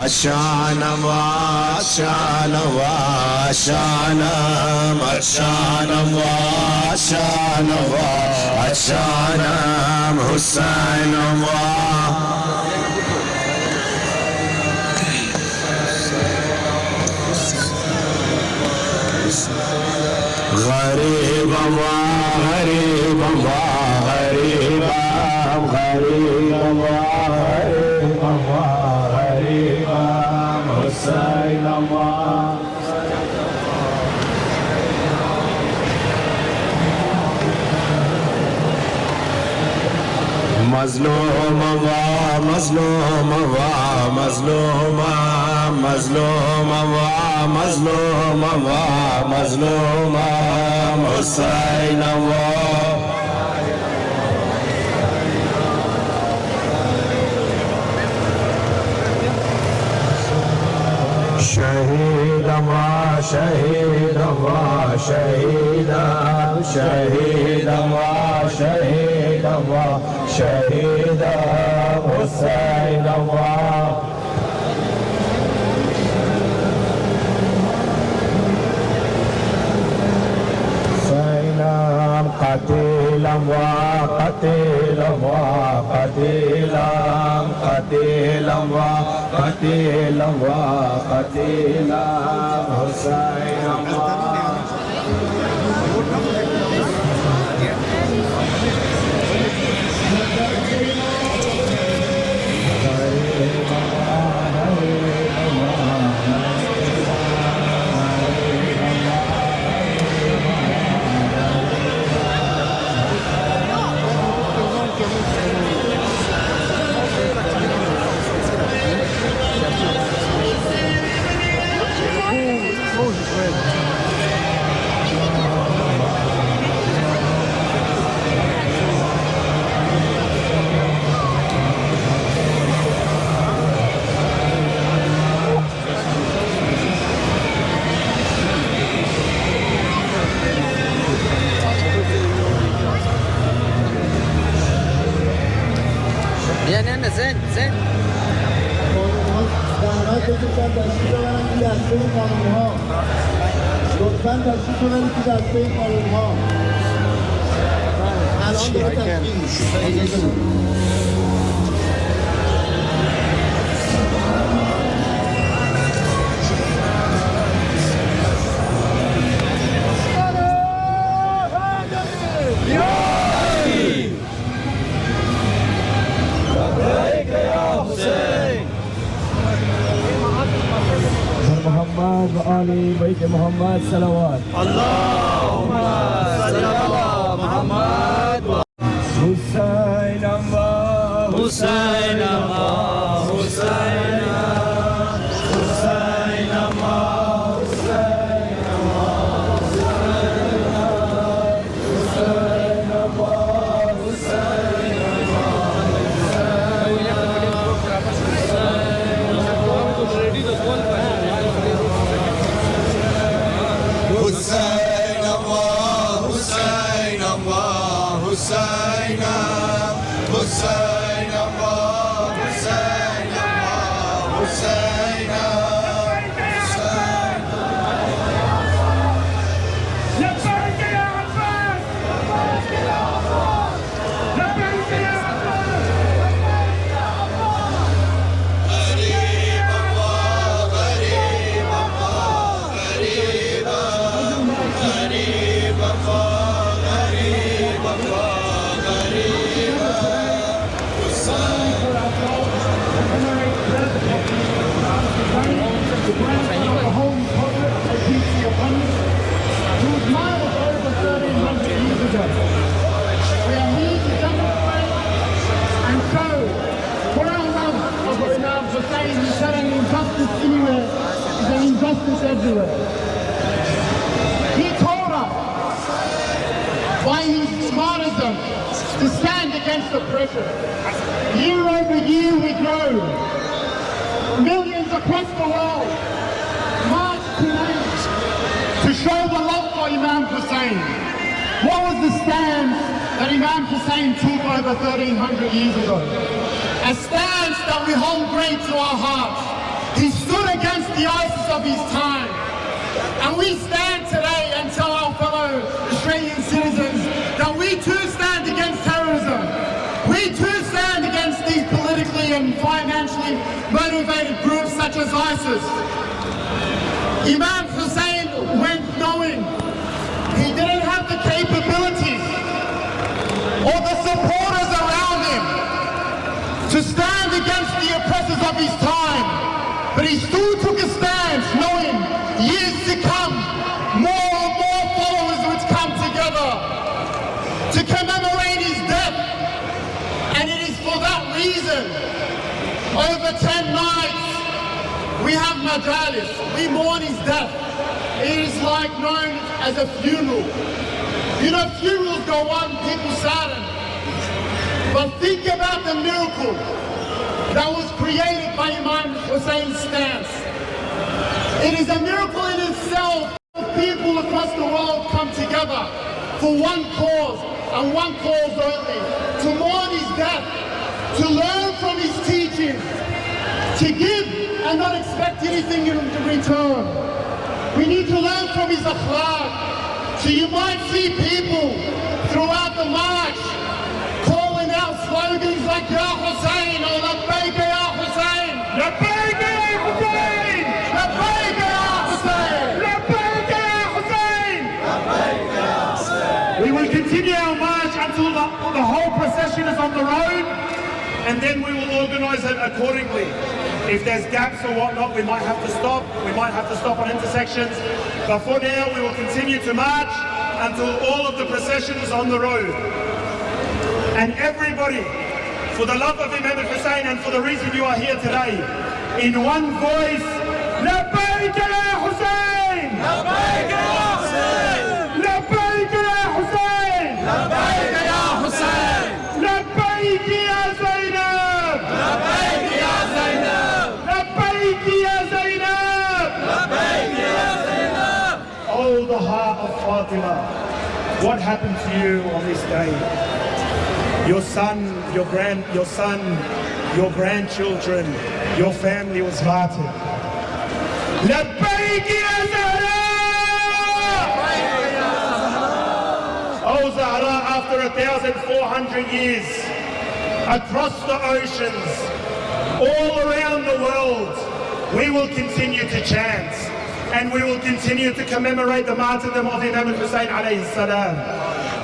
Ashanam wa Ashanam wa Ashanam Ashanam wa Ashanam wa Ashanam Husainam wa Gharibam wa Gharibam wa Gharibam Gharibam wa Gharibam wa Gharibam Husainam wa Mazluma wa Mazluma wa Mazluma Mazluma wa Mazluma wa Mazluma Husainam wa Shahidam wa Shahidam wa Shahidam Shahidam wa Shahidam wa Shahidam Husainam wa Husainam Qatilam wa Qatilam wa Qatilam Qatilam wa Qatilam wa Qatilam Husainam wa Yani sen لطفاً تشریف ببرن که دسته خانم‌ها لطفاً تشریف ببرن که دسته خانم‌ها الان داره تشکیل میشه محمد وآل بيت محمد صلوات اللهم صل على محمد حسين الله حسين الله حسين حسين الله حسين الله حسين الله حسين Hussain Allah, Hussain Allah, Hussain Hussain Allah, Hussain Allah, Hussain Hussain لبيك يا عباس لبيك يا عباس لبيك يا عباس غريب الله غريب الله غريب غريب الله غريب الله غريب the Holy Prophet, peace be upon him, who was miles over 1,300 years ago. We are here to demonstrate and show for our love of Imam Hussein that an injustice anywhere is an injustice everywhere. He told us by his martyrdom to stand against oppression. Year over year we grow. Millions across the world march to show the love for Imam Hussein. What was the stand that Imam Hussein took over 1,300 years ago? A stance that we hold great to our hearts. He stood against the ISIS of his time. And we stand today and tell our fellow Australian citizens that we too stand against terrorism. We too stand against these politically and financially motivated groups such as ISIS. Imam Hussein went knowing he didn't have the capabilities or the supporters around him to stand against the oppressors of his time. But he still took a stance knowing years to come, more and more followers would come together to commemorate his death. And it is for that reason, over 10 nights, we have majalis. We mourn his death. It is like known as a funeral. You know, funerals go on, people sadden. But think about the miracle that was created by Imam Hussein's stance. It is a miracle in itself. People across the world come together for one cause and one cause only: to mourn his death, to learn from his teachings, to give and not expect anything in return. We need to learn from his akhlaq. So you might see people throughout the march calling out slogans like Ya Hussein or Labbaik Ya Hussein. Labbaik Ya Hussein! Labbaik Ya Hussein! Labbaik Ya Hussein! Labbaik Ya Hussein! We will continue our march until the whole procession is on the road, and then we will organise it accordingly. If there's gaps or whatnot, we might have to stop. We might have to stop on intersections. But for now, we will continue to march until all of the procession is on the road. And everybody, for the love of Imam Hussein and for the reason you are here today, in one voice, Labbaik Ya Hussein! Labbaik Ya Hussein! Labbaik Ya Hussein! Labbaik Ya Hussein! Labbaik Ya Zainab! Labbaik Ya Zainab! Labbaik Ya Zainab! Labbaik Ya Zainab! Oh, the heart of Fatima, what happened to you on this day? Your son, your grandchildren, your family was martyred. Labbaik Ya Zahra! Oh Zahra, after 1,400 years, across the oceans, all around the world, we will continue to chant and we will continue to commemorate the martyrdom of Imam Hussein alayhi salam.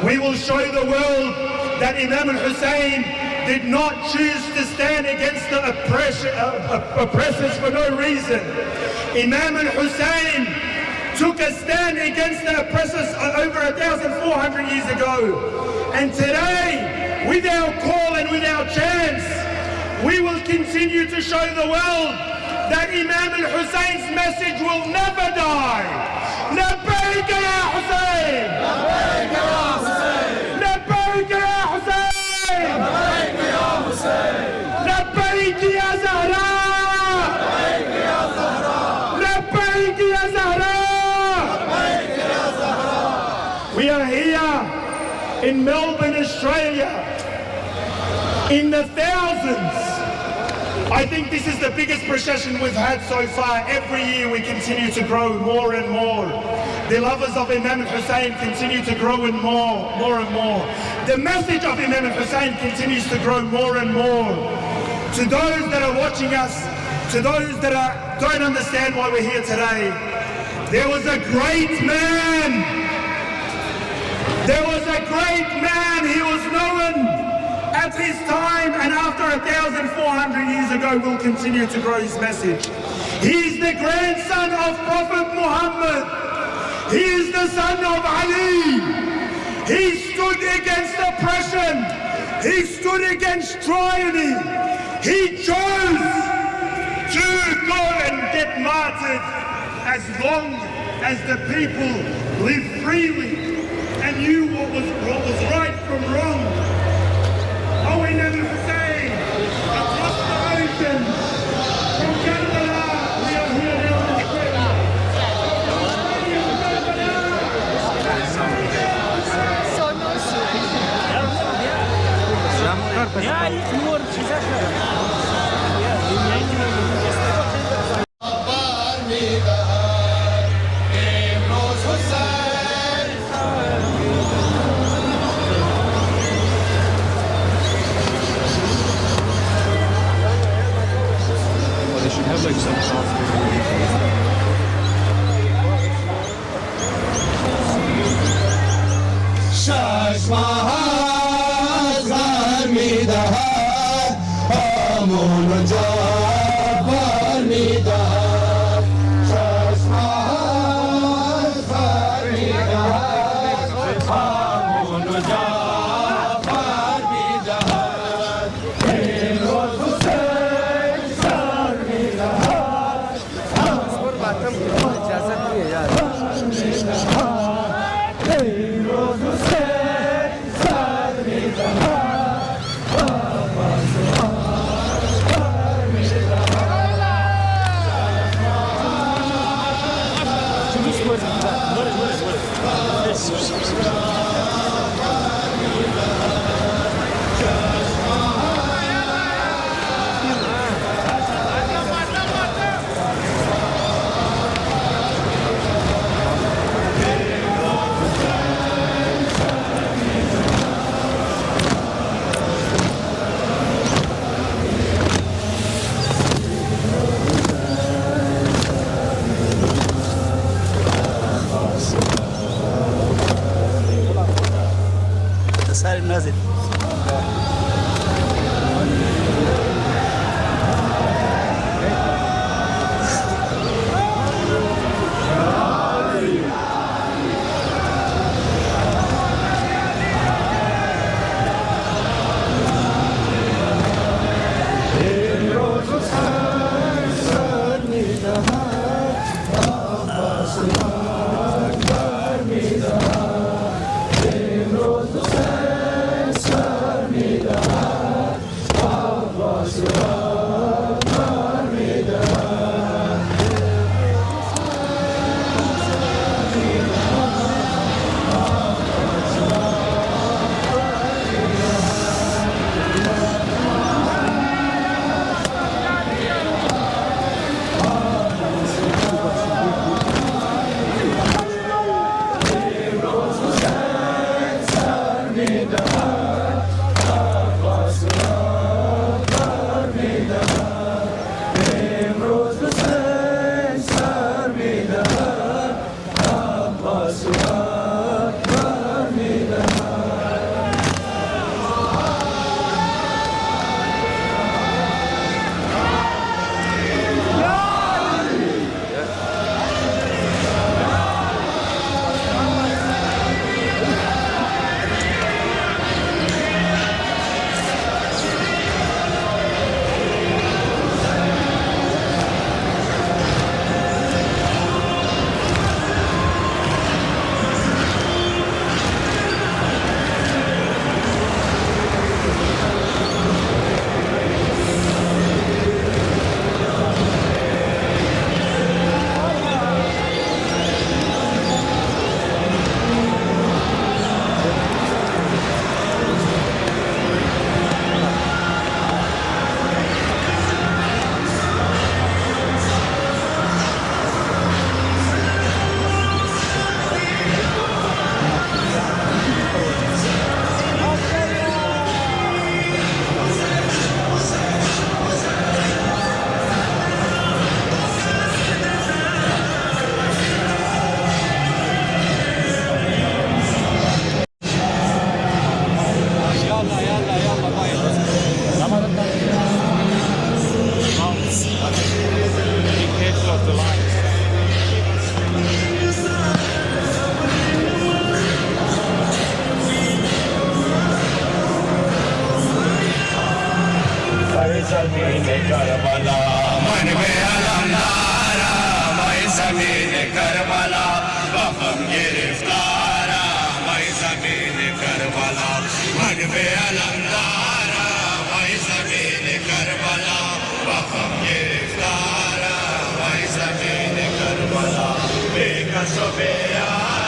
We will show the world that Imam Hussein did not choose to stand against the oppressors for no reason. Imam Hussein took a stand against the oppressors over 1,400 years ago. And today, with our call and with our chants, we will continue to show the world that Imam Hussein's message will never die. Labbaik Ya Hussein! Labbaik Ya Hussein! Labbaik Ya Hussein! Labbaik Ya Hussein! Labbaik Ya Zahra! Labbaik Ya Zahra! Labbaik Ya Zahra! Labbaik Ya Zahra! We are here in Melbourne, Australia, in the thousands. I think this is the biggest procession we've had so far. Every year we continue to grow more and more. The lovers of Imam Hussein continue to grow and more and more. The message of Imam Hussein continues to grow more and more. To those that are watching us, to those that don't understand why we're here today, there was a great man. There was a great man. He was known at his time, and after 1,400 years ago will continue to grow his message. He is the grandson of Prophet Muhammad. He is the son of Ali. He stood against oppression. He stood against tyranny. He chose to go and get martyred as long as the people lived freely and knew what was right from wrong. Oh, Imam Hussein, across the ocean, from Karbala, we are here now in the street. Я их морчу, Well, they should have like some software. ششمهاز غر میدهد همون جا بر میدهد چشمهاز غر میدهد همون جا بر میدهد این روز حسین سر میدهد این روز حسین سر میدهد سالم نازل زمین کربلا من به علمدارم ای زمین کربلا بخم گرفتارم ای زمین کربلا من به علمدارم ای زمین کربلا بخم گرفتارم ای زمین کربلا بیکس و بیارم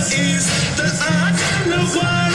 Is the art of